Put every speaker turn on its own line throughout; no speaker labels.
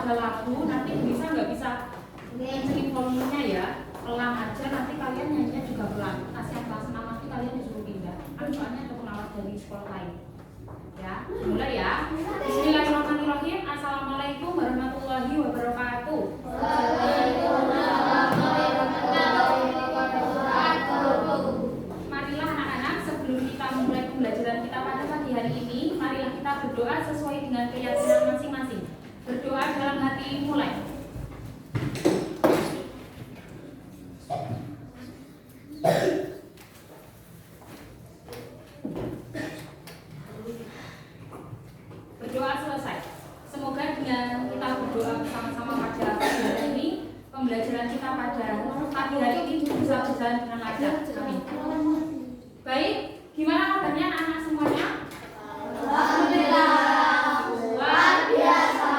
ada lagu, nanti bisa nggak bisa ngecilin volumenya ya, pelan aja, nanti kalian nyanyinya juga pelan. Kasihan kelas 6 nanti kalian disuruh pindah, kan soalnya ada pengawas dari sekolah lain. Ya, mulai ya. Bismillahirrahmanirrahim. Assalamualaikum warahmatullahi wabarakatuh. Marilah anak-anak, sebelum kita memulai pembelajaran kita pada pagi hari ini, marilah kita berdoa sesuai dengan keyakinan masing-masing. Berdoa dalam hati, mulai. Berdoa selesai. Semoga dengan kita berdoa bersama-sama pada pagi hari ini, pembelajaran kita pada pagi hari ini bisa berjalan dengan lancar. Amin. Baik, gimana kabarnya anak-anak semuanya?
Alhamdulillah. Luar biasa.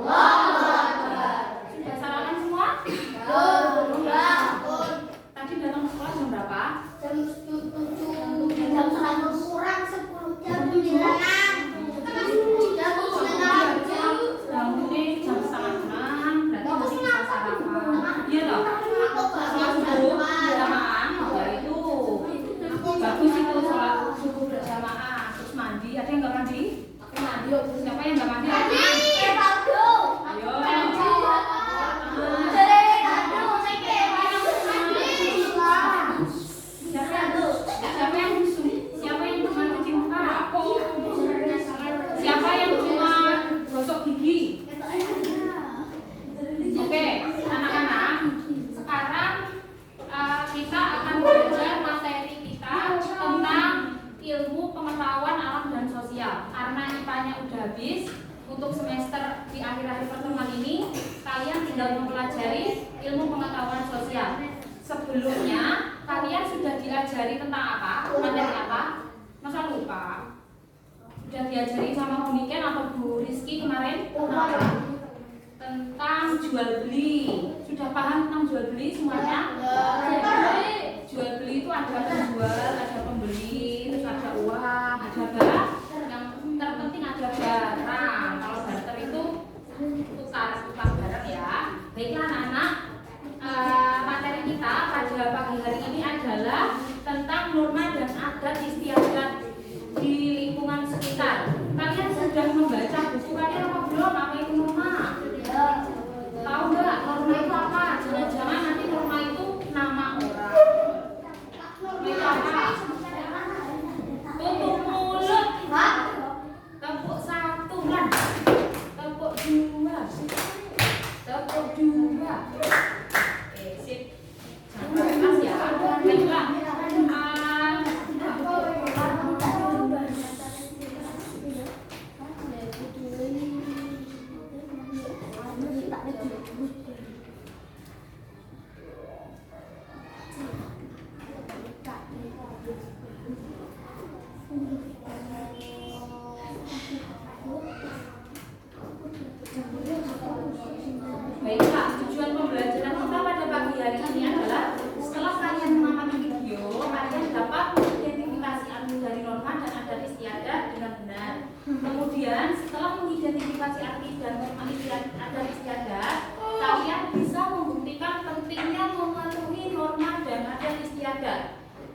Allahu Akbar.
Sudah sarapan semua?
Belum.
Tadi datang ke sekolah jam berapa?
Jam 7, jam 1 kurang 10 jam 9.
Bangunnya jam setengah 6, berarti masih bisa sarapan. Iya toh? Sholat subuh berjamaah, ya itu bagus itu sholat subuh berjamaah. Terus mandi, ada yang nggak mandi? Mandi. Siapa yang nggak mandi? Siapa yang cuma cuci muka? Siapa yang cuma gosok gigi? Oke, anak-anak, sekarang kita akan belajar materi kita tentang ilmu pengetahuan alam dan sosial. Karena IPA-nya udah habis, untuk semester di akhir-akhir pertemuan ini, kalian tinggal mempelajari ilmu pengetahuan sosial. Sebelumnya, kalian sudah diajari tentang apa? Materi apa? Masa lupa? Sudah diajari sama Bu Niken atau Bu Rizky kemarin? Tentang jual beli. Sudah paham tentang jual beli semuanya? Jual beli itu ada penjual, ada pembeli, terus ada uang, ada barang. Yang terpenting ada barang. Kalau barter itu tukar barang ya. Baiklah anak-anak, materi kita pada pagi hari ini adalah tentang norma dan adat istiadat di lingkungan sekitar. Kalian sudah membaca buku kalian apa belum? Apa itu norma? Tahu nggak norma itu apa? Jangan-jangan nanti norma itu nama orang. Itu apa? Tutup mulut. Tepuk 1 kan? Tepuk 2. Tepuk 2. Sip. Jangan keras ya. Baiklah. Baiklah, tujuan pembelajaran kita pada pagi hari ini adalah setelah kalian mengamati video, kalian dapat mengidentifikasi arti dari norma dan adat istiadat dengan benar. Kemudian, setelah mengidentifikasi arti dan norma adat istiadat, kalian bisa membuktikan pentingnya mematuhi norma dan adat istiadat.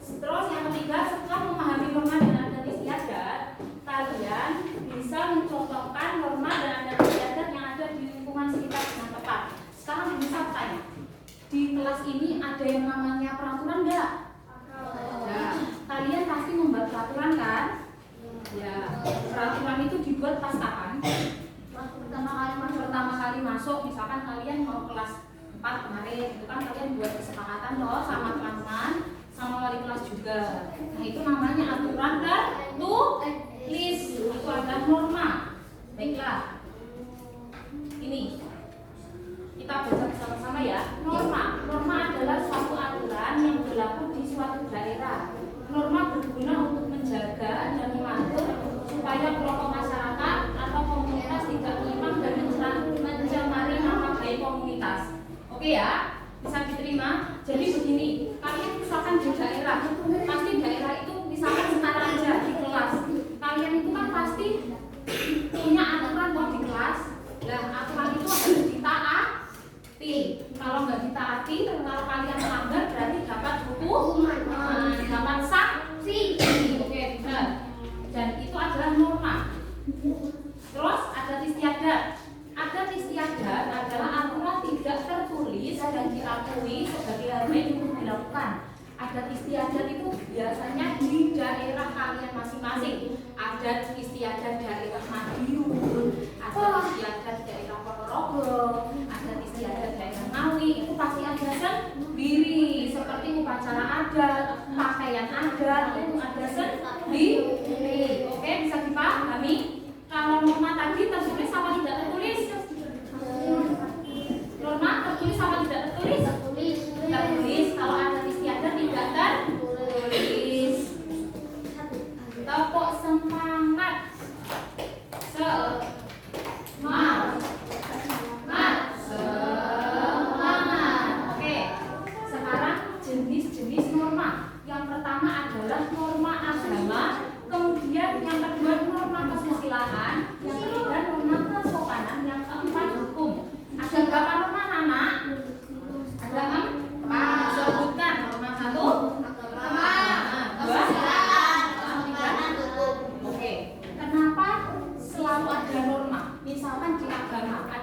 Terus yang ketiga, setelah memahami norma dan adat istiadat, kalian bisa mencontohkan norma dan adat istiadat yang ada di lingkungan sekitar dengan tepat. Sekarang bisa tanya, di kelas ini ada yang namanya peraturan nggak? Ya, kalian pasti membuat peraturan kan? Ya, peraturan itu dibuat pas kapan? Pertama kali masuk, misalkan kalian mau kelas 4 kemarin, itu kan kalian buat kesepakatan loh sama teman-teman, sama wali kelas juga. Nah itu namanya aturan tertulis, itu adalah norma. Baiklah, ini kita baca bersama-sama ya. Norma adalah suatu aturan yang berlaku di suatu daerah. Norma berguna untuk menjaga dan mengatur supaya kelompok masyarakat atau komunitas tidak menyimpang dan mencemari nama baik komunitas. Oke ya, bisa diterima. Jadi begini, kalian misalkan di daerah, pasti daerah itu misalkan setara aja di kelas. Kalian itu kan pasti punya aturan kok di kelas. Nah, aturan itu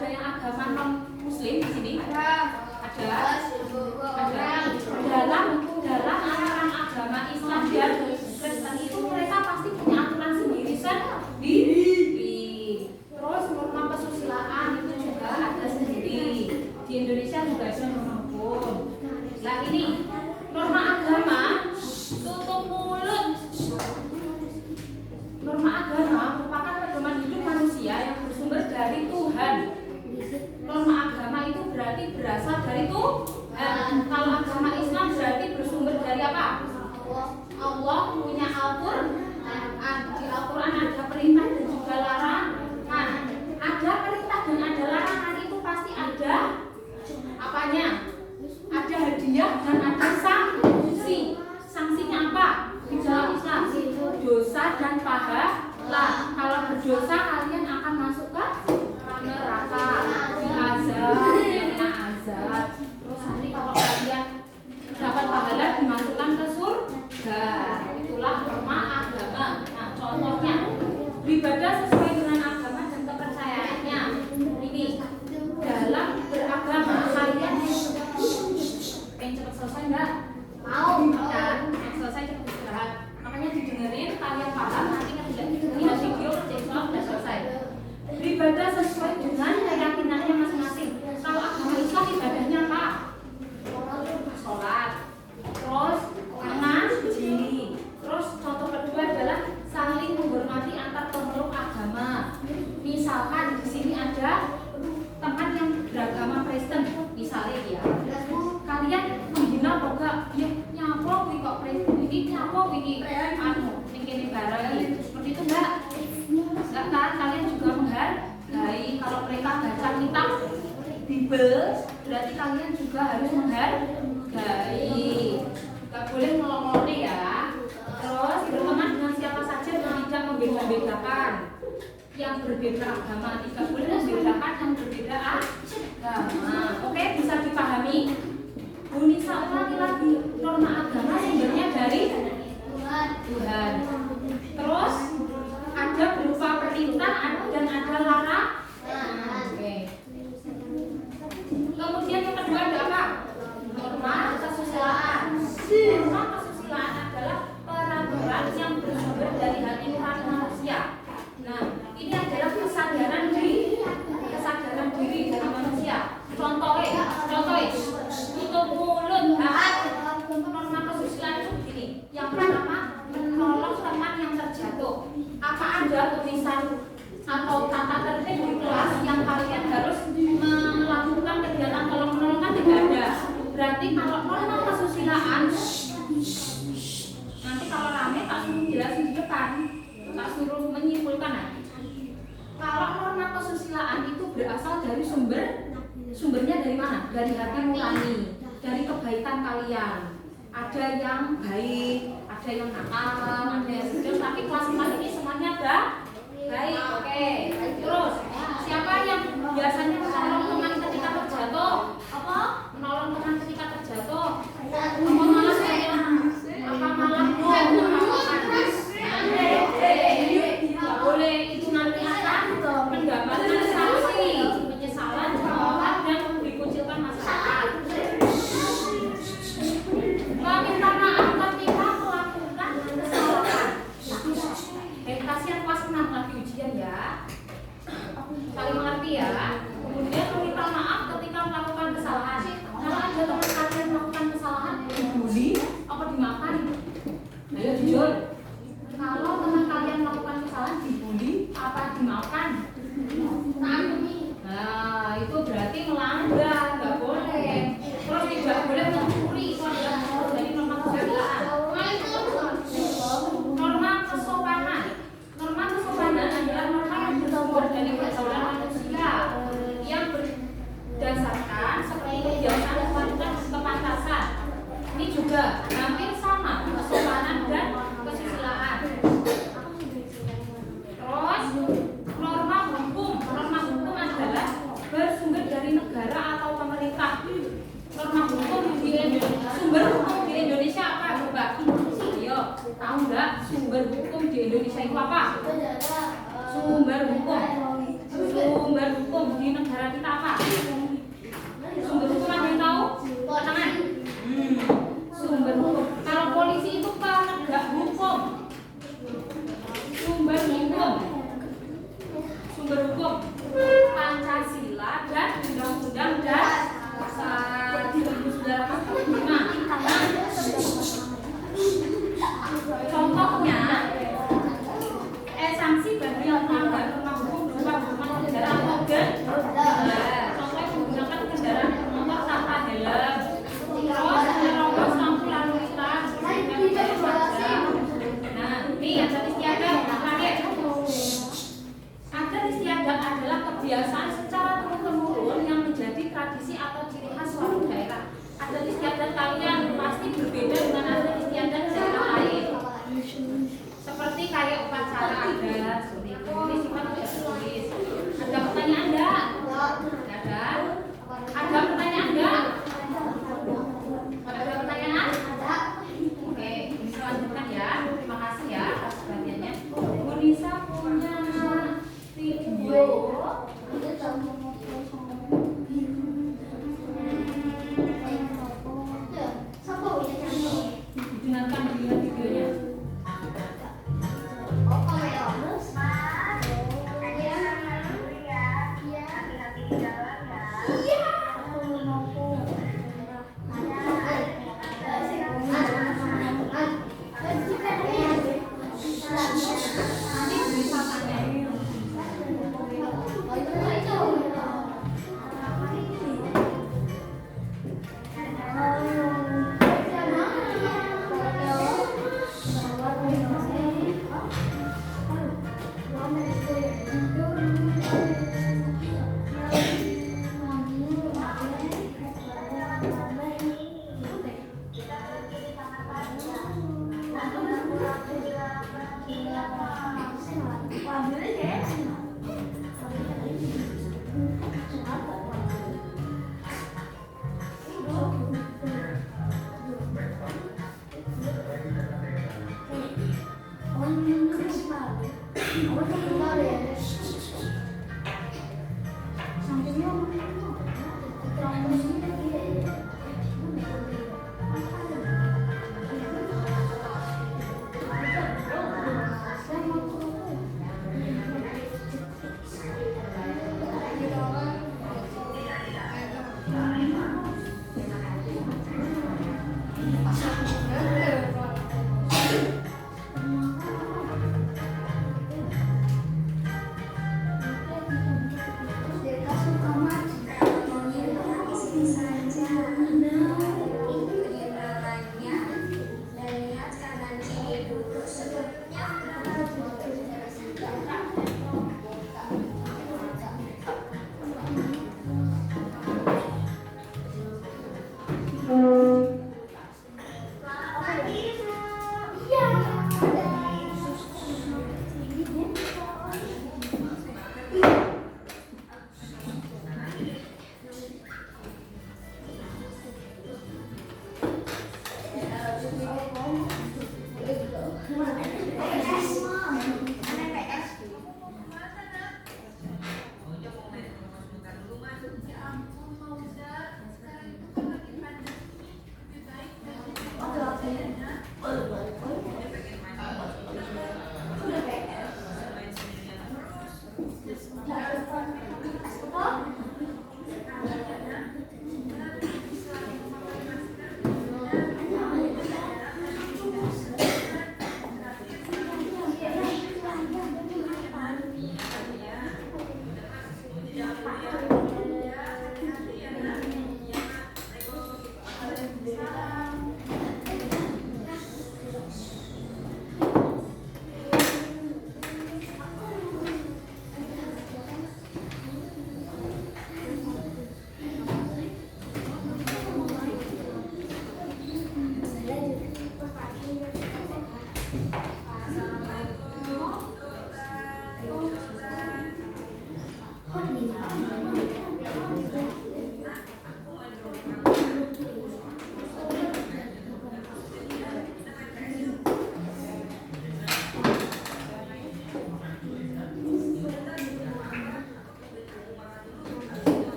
ada yang agama non muslim di sini? Ada. Dalam aturan agama Islam dan Kristen itu mereka pasti punya aturan sendiri sendiri. Terus norma kesusilaan itu juga ada sendiri. Di Indonesia juga ada norma hukum. Nah ini norma agama, tutup mulut. Norma agama merupakan pedoman hidup manusia yang bersumber dari Tuhan. Norma agama itu berarti berasal dari Tuhan. Kalau agama Islam berarti bersumber dari apa? Allah punya Al-Quran. Di Al-Quran ada perintah dan juga larangan. Ada perintah dan ada larangan itu pasti ada apanya? Ada hadiah dan ada sanksi. Sanksinya apa? Di dalam Islam dosa dan pahala. Kalau berdosa kalian akan masuk ke neraka, diazab, kena azab. Terus nanti kalau kalian dapat pahala dimasukkan ke surga. Itulah norma agama. Nah, contohnya beribadah sesuai dengan agama dan kepercayaannya. Ini dalam beragama kalian pengen cepat selesai enggak? Mau kan? Selesai cepat istirahat. Makanya didengerin, kalian paham, nanti kan tidak lihat video kerjain sholat udah selesai. Beribadah sesuai dengan keyakinannya masing-masing. Kalau agama Islam ibadahnya apa? Sholat. Terus mengaji. Terus contoh kedua adalah saling menghormati antar pemeluk agama. Misalkan di sini ada teman yang beragama Kristen, misalnya ya. Kalian menghina kok gak? Ya nyapa kuwi kok Kristen ini nyapa kuwi ini barang seperti itu enggak? Enggak kan? Kalian juga menghargai. Kalau mereka baca kitab Bible, berarti kalian juga harus menghargai. Enggak boleh nolong-nolong ya. Terus berteman dengan siapa saja dan tidak membeda-bedakan. Yang berbeda agama tidak boleh membedakan yang berbeda agama. Oke, bisa dipahami? Bu Nisa ulangi lagi, norma agama sumbernya dari Tuhan. Terus ada berupa perintah dan ada larangan. Oke. Kemudian yang kedua ada apa? Norma kesusilaan. Norma kesusilaan adalah peraturan yang bersumber dari hati nurani manusia. Nah, ini adalah kesadaran diri dari manusia. Contohnya, tutup mulut. Norma kesusilaan itu begini. Yang pertama, menolong teman yang terjatuh. Apa ada tulisan atau tata tertib di kelas yang kalian harus melakukan kegiatan tolong menolong? Kan tidak ada. Berarti kalau norma kesusilaan, nanti kalau rame tak suruh jelasin di depan, tak suruh menyimpulkan. Kalau norma kesusilaan itu berasal dari sumbernya dari mana? Dari hati nurani, dari kebaikan kalian. Ada yang baik, ada yang nakal, ada yang sujud, tapi kelas-kelas ini semuanya baik. Oke. Terus siapa yang biasanya menolong teman ketika terjatuh? Apa? Menolong teman ketika terjatuh? Apa malah tidak boleh, itu nanti akan mendapatkan sanksi, penyesalan, dan dikucilkan masyarakat. Minta maaf ketika melakukan kesalahan. Kasihan kelas 6 lagi ujian ya. Saling mengerti ya. Kemudian meminta maaf ketika melakukan kesalahan. Kalau ada teman kalian melakukan kesalahan, dibully apa dimaafkan? Ayo jujur. Kalau teman kalian melakukan kesalahan, dibully apa dimaafkan? Nah, itu berarti melanggar, nggak boleh. Terus tidak boleh mencuri, itu adalah dari norma kesusilaan. Norma kesopanan. Norma kesopanan adalah norma yang bersumber dari pergaulan manusia. berhukum Pancasila dan Undang-Undang Dasar 1945. Contohnya, sanksi bagi yang melanggar norma hukum berupa menggunakan kendaraan mobil. Contohnya menggunakan kendaraan bermotor tanpa helm, terus menerobos lampu lalu lintas. Nah, ini adat istiadat terakhir. Adat istiadat adalah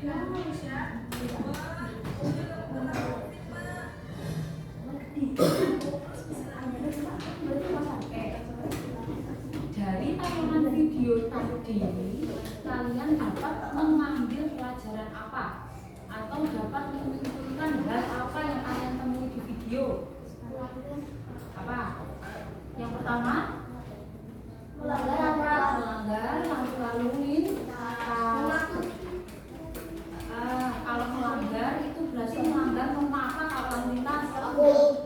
Dari tayangan video tadi, kalian dapat mengambil pelajaran apa? Atau dapat menyimpulkan hal apa yang kalian temui di video? Apa? Yang pertama, melanggar lalu lintas. Kalau melanggar itu berarti melanggar norma apa kalau lalu lintas?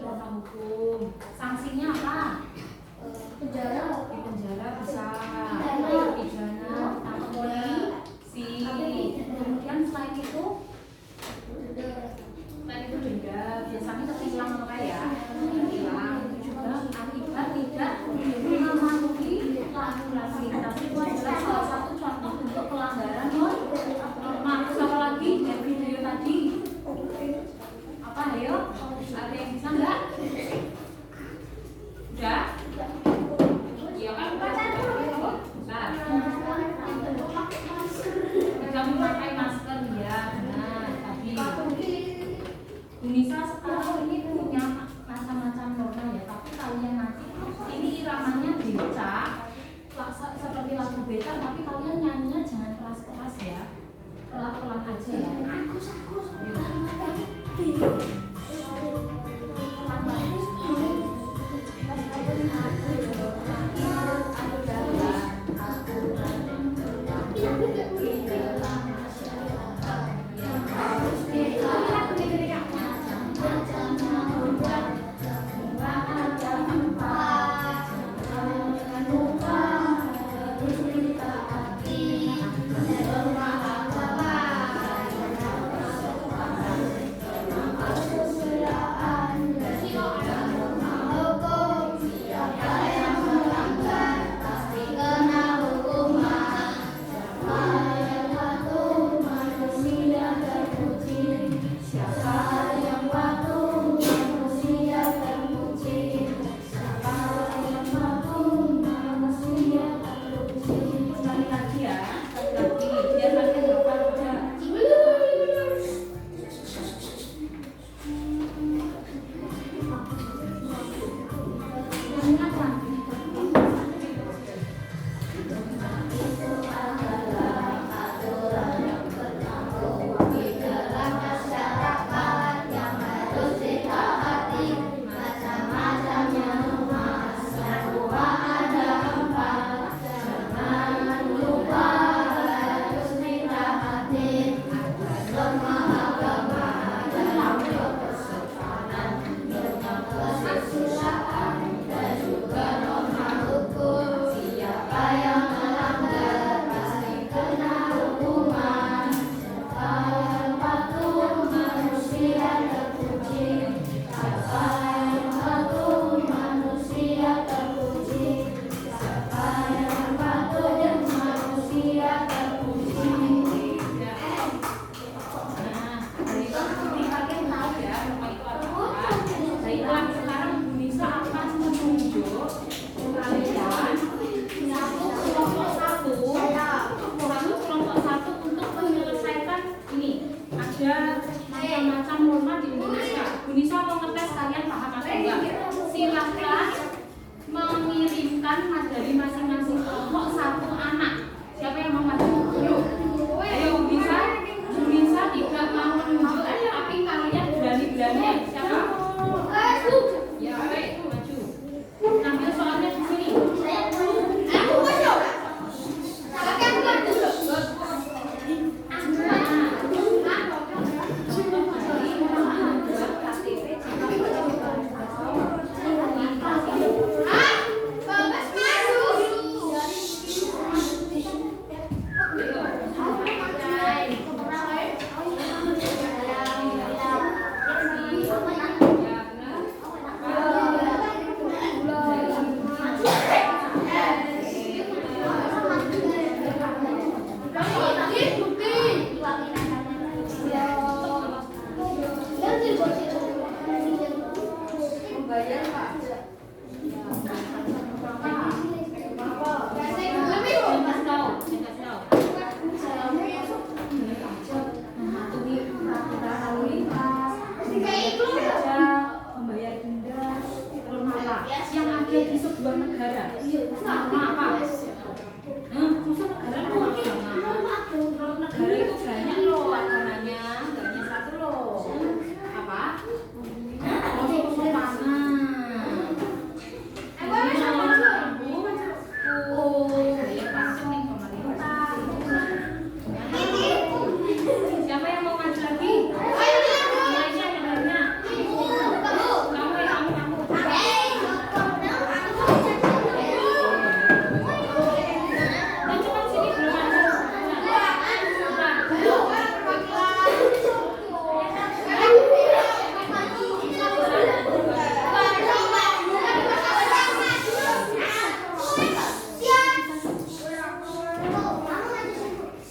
Norma hukum. Sanksinya apa?
Penjara.
Di penjara bisa pidana, ditangkap polisi. Kemudian selain itu denda. Biasanya tertilang apa ya? Tertilang itu juga akibat tidak mematuhi lalu lintas. Itu adalah salah satu contoh untuk pelanggaran norma. Terus apa lagi dari video tadi? Apa ayo? Ada yang bisa nggak? Udah? Iya kan? Bentar. Kamu pakai masker ya, benar. Tadi Unisa sekarang ini punya macam-macam norma ya, tapi kalian nanti ini iramanya beca, seperti lagu beca, tapi kalian nyanyinya jangan keras-keras ya, pelan-pelan aja ya.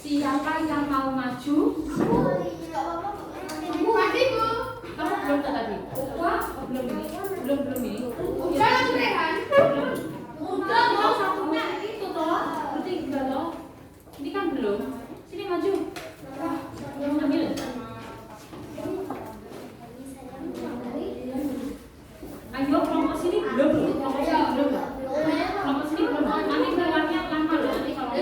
Siapa yang mau maju?
Mati, Bu.
Kamu belum tadi? Wah, belum ini. Belum ini.
Udah, Rehan.
Belum.
Udah,
Oh, satunya itu toh. Berarti enggak toh. Ini kan belum. Sini maju. Ambil. Ayo kelompok sini belum. Kelompok sini belum. Kelompok sini belum. Nanti keluarnya lama loh. Nanti kalau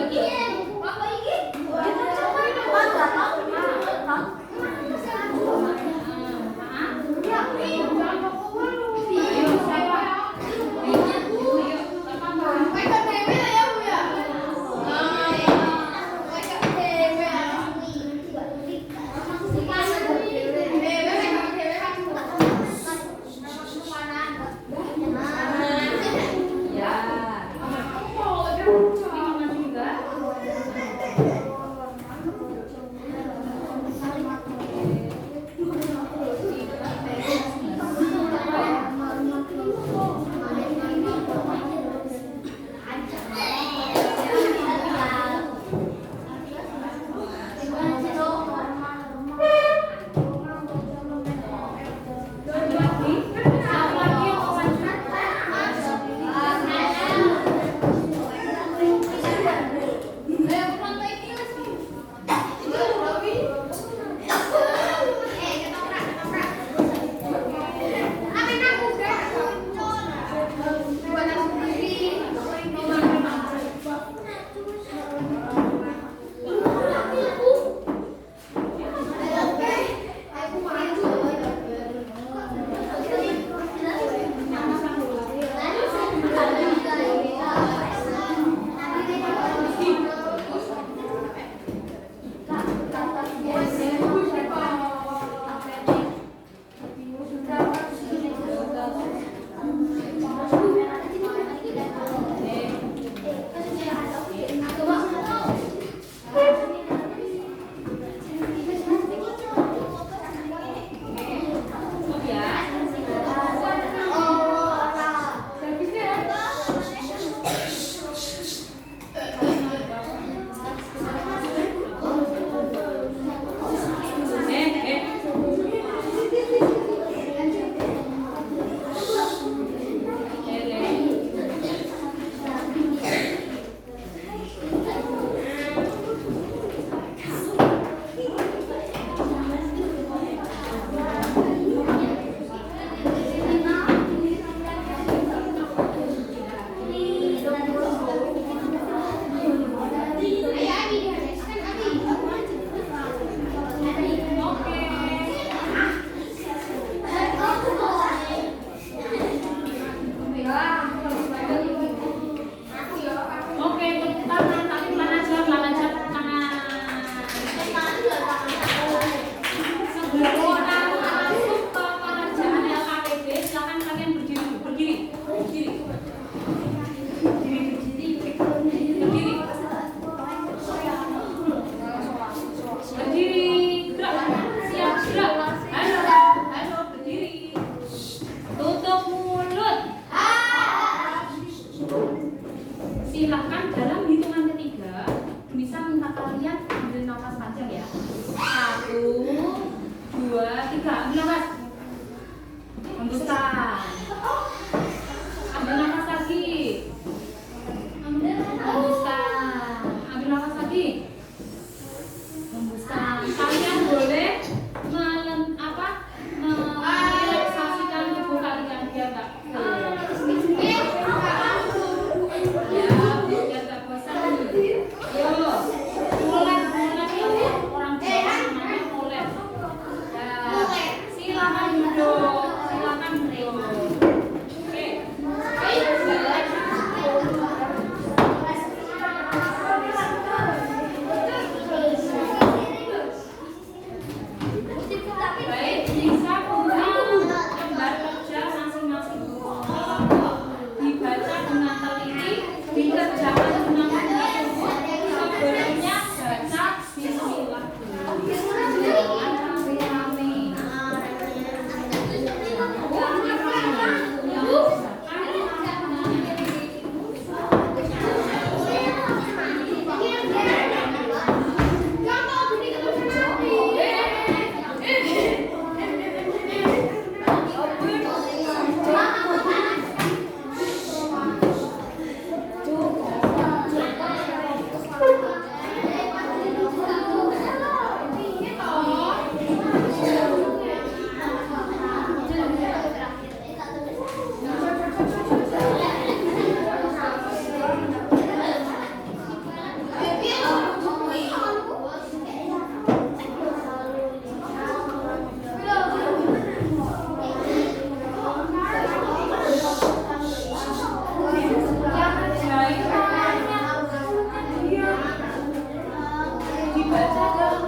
dibaca dong.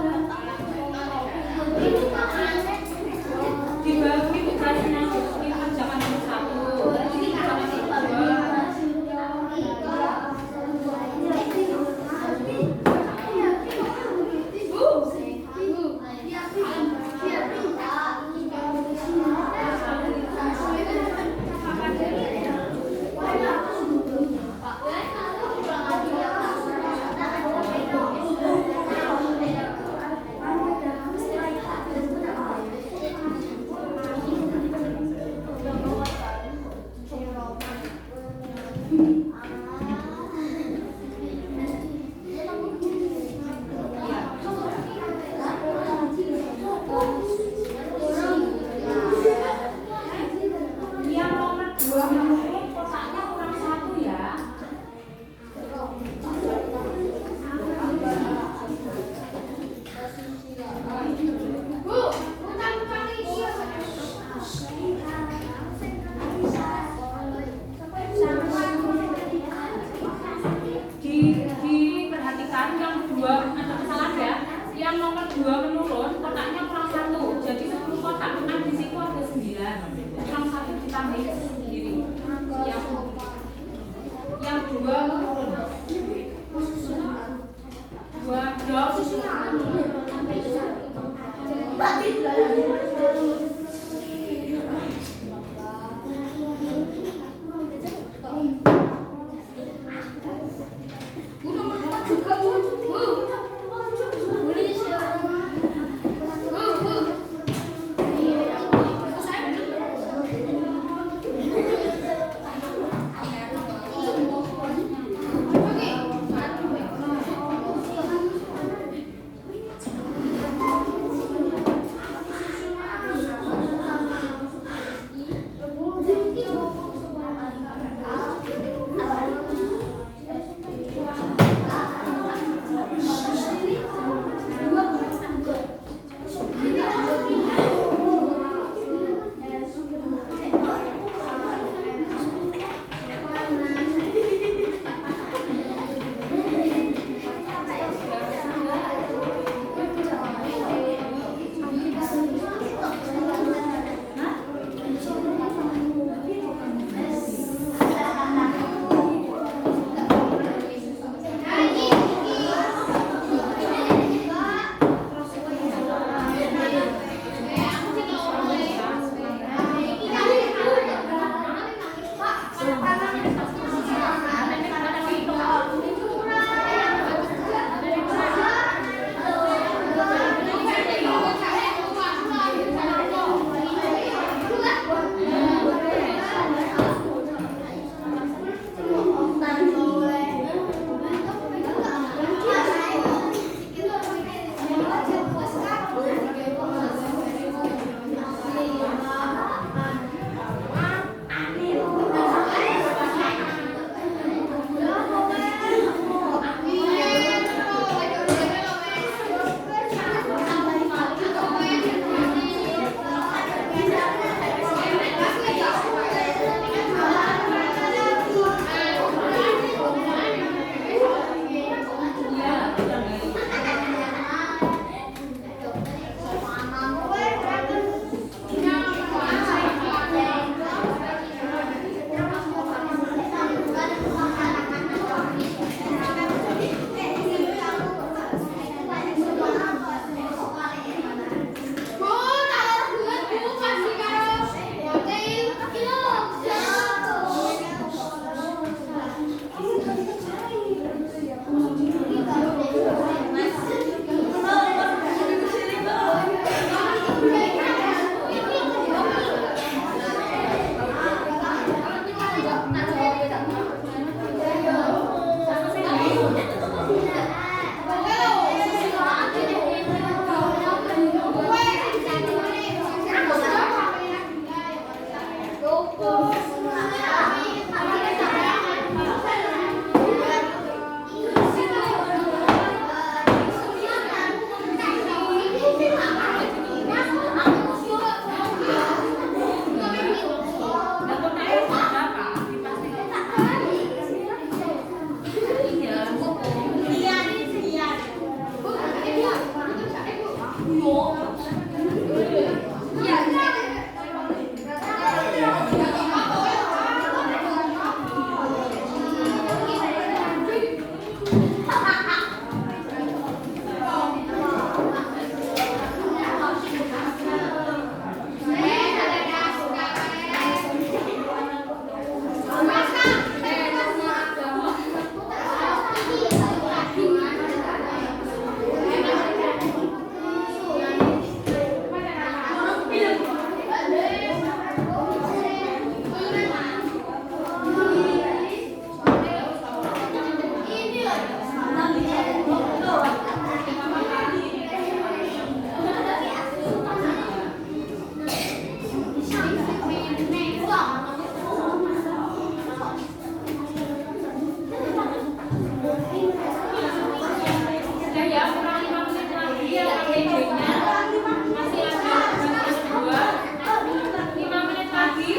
Dibagi tugasnya ini jangan nomor 1. Ini jangan nomor 2. Yang nomor 2 menurun kotaknya kurang 1 ya. Diperhatikan yang 2 ada kesalahan ya. Yang nomor 2 menurun kotaknya kurang 1. Jadi 10 kotak kan di situ ada 9. Kurang 1 ditambahin sendiri. Yang 2 menurun. 2 drop. idenya masih ada bagian kedua 5 menit lagi.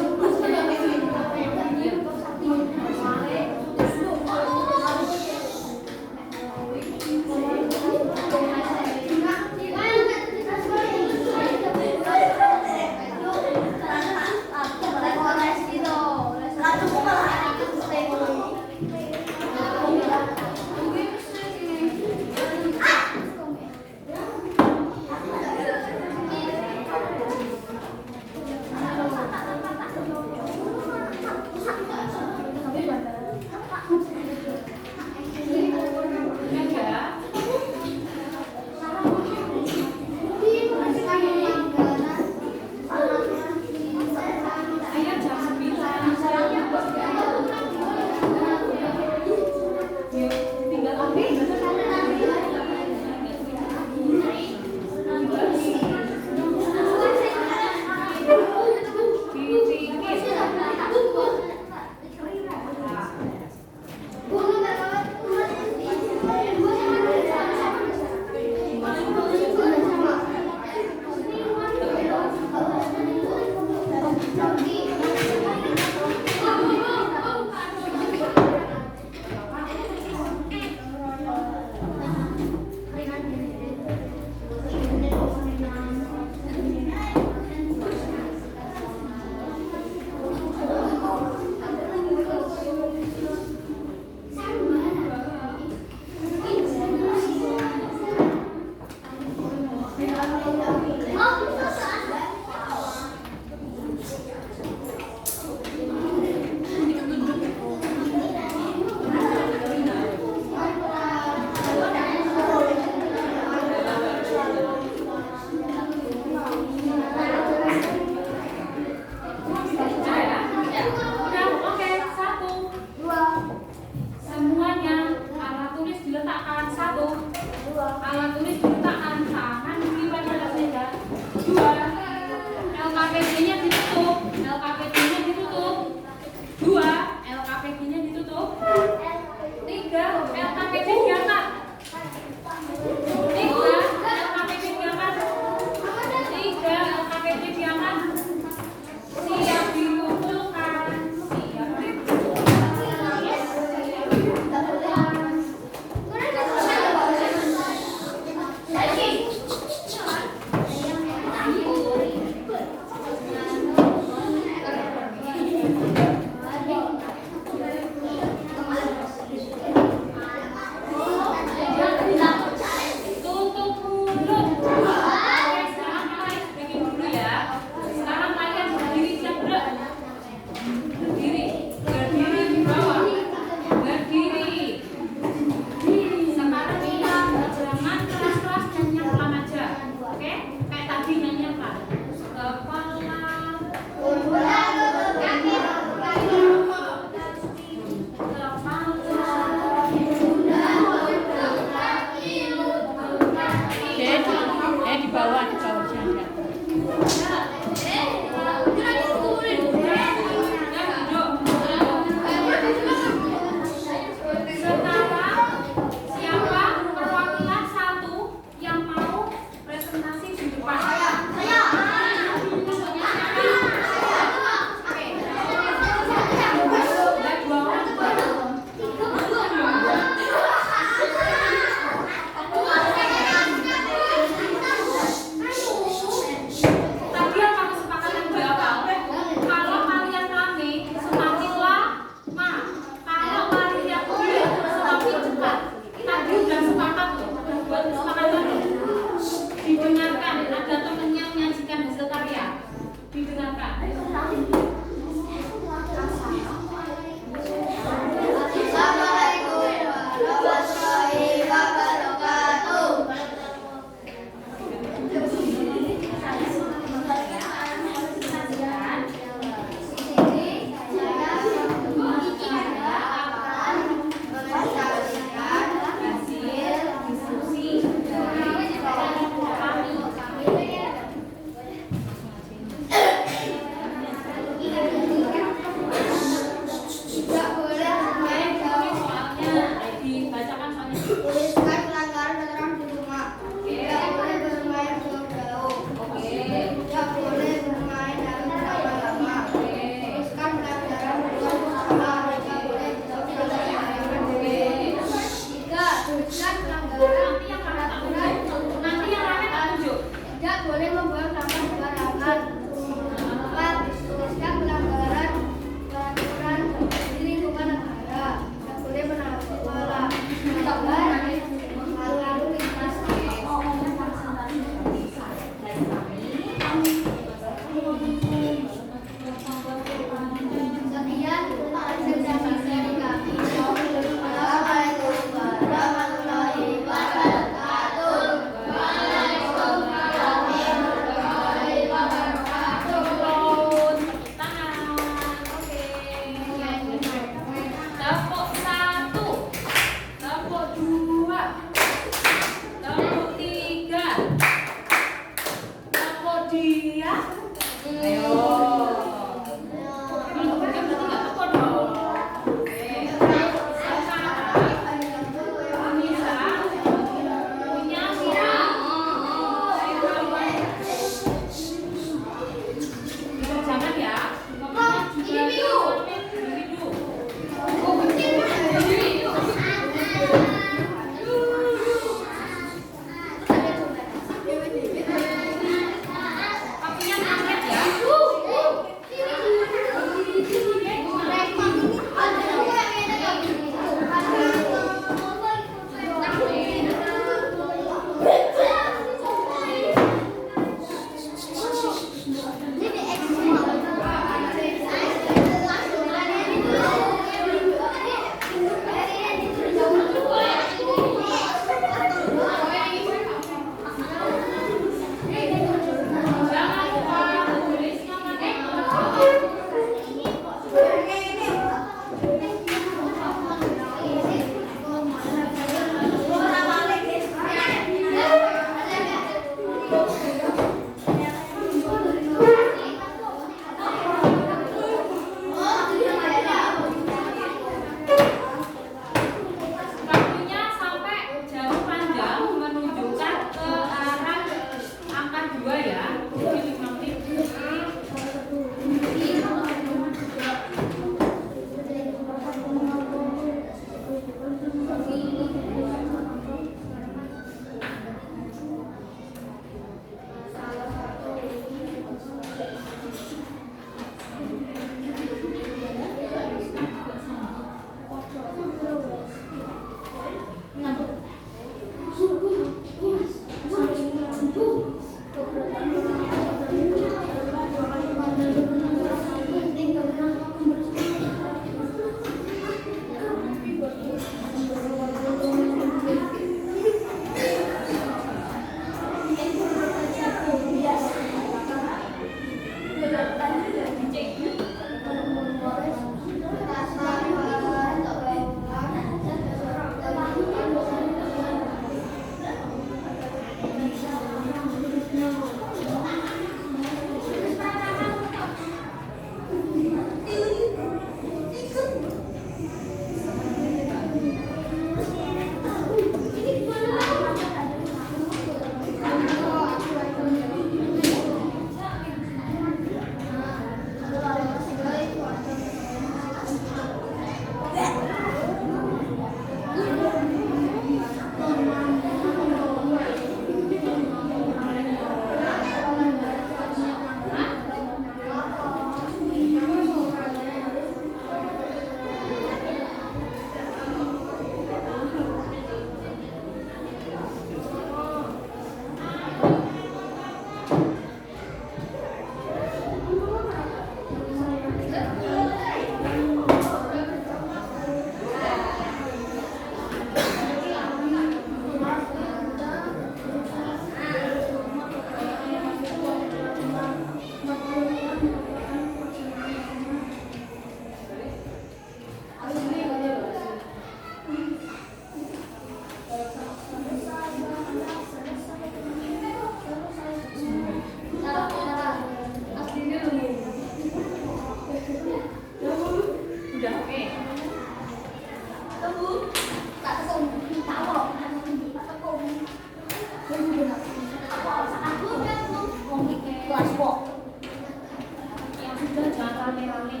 rame-rame.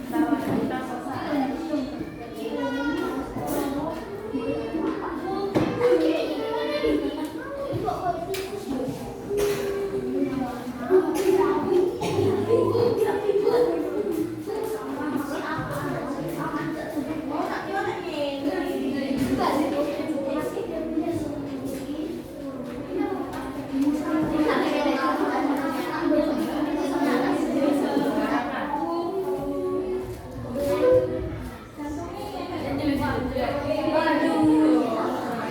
Tawaran kita selesai.
Institute.